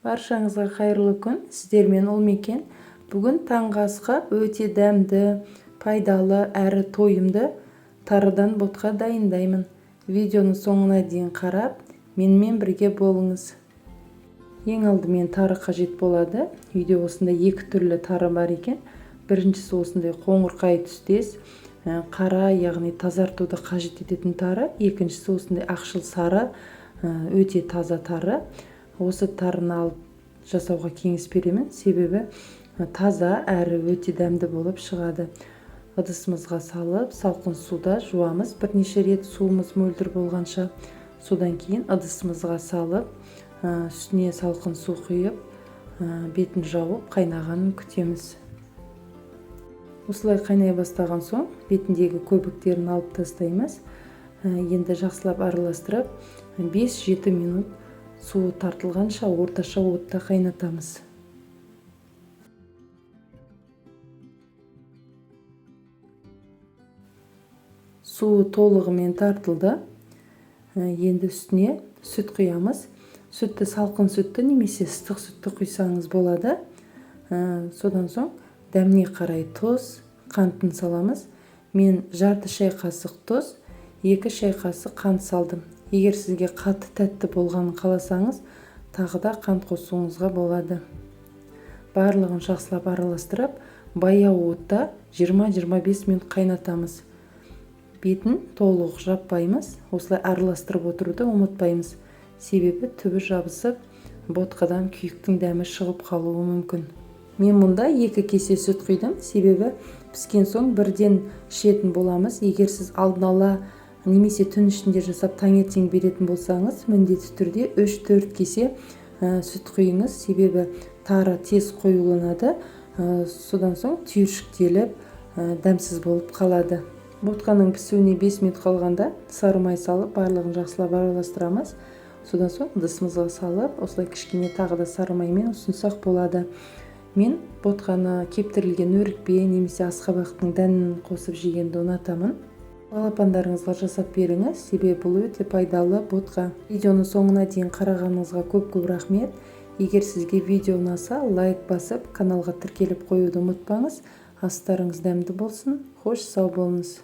Баршаңызға қайырлы күн. Сіздермен Олмекен. Бүгін таңғы асқа өте дәмді, пайдалы әрі тойымды тарыдан ботқа дайындаймын. Видеоны соңына дейін қарап, менімен бірге болыңыз. Ең алдымен тары қажет болады. Үйде осында екі түрлі тары бар екен. Біріншісі осындай қоңырқай түстес, қара, яғни тазартуды қажет ететін тары. Екіншісі осындай ақшыл сары, өте таза тары. Осы тарыны алып жасауға кеңес беремін, себебі таза әрі өте дәмді болып шығады. Ыдысымызға салып, салқын суда жуамыз. Бірнеше рет суымыз мөлдір болғанша. Содан кейін ыдысымызға салып, үстіне салқын су құйып, бетін жауып, қайнағанын күтеміз. Осылай қайнай бастаған соң, бетіндегі көбіктерін алып тастаймыз. Енді жақсылап араластырып, 5-7 минут суы тартылғанша орташа отта қайнатамыз. Суы толығымен тартылды. Енді үстіне сүт құямыз. Сүтті салқын сүтті немесе ыстық сүтті құйсаңыз болады. Содан соң дәміне қарай тұз, қантын саламыз. Мен жарты шай қасық тұз, 2 шай қасық қант салдым. Егер сізге қатты тәтті болғанын қаласаңыз, тағы да қант қосуыңызға болады. Барлығын жақсылап араластырып, баяу отта 20-25 минут қайнатамыз. Бетін толық жаппаймыз, осылай араластырып отыруды ұмытпаймыз. Себебі түбі жабысып, ботқадан күйіктің дәмі шығып қалуы мүмкін. Мен мұнда 2 кесе сүт құйдым, себебі піскен соң бірден ішетін боламыз. Егер сіз алдын ала немесе түн ішінде жасап таңертең беретін болсаңыз, міндетті түрде 3-4 кесе сүт құйыңыз, себебі тары тез қоюланады. Содан соң түйіршіктеліп, дәмсіз болып қалады. Ботқаның пісуіне 5 минут қалғанда сары май салып, барлығын жақсылап араластырамыз. Содан соң ыдысымызға салып, осылай кішкене тағы да сары маймен ұсынсақ болады. Мен ботқаны кептірілген өрікпе немесе асқабақтың дәнін қосып жегенді ұнатамын. Балапандарыңызға жасап беріңіз, себебі бұл өте пайдалы ботқа. Видеоны соңына дейін қарағаныңызға көп рахмет. Егер сізге видео ұнаса, лайк басып, каналға тіркеліп қоюды ұмытпаңыз. Астарыңыз дәмді болсын. Хош сау болыңыз.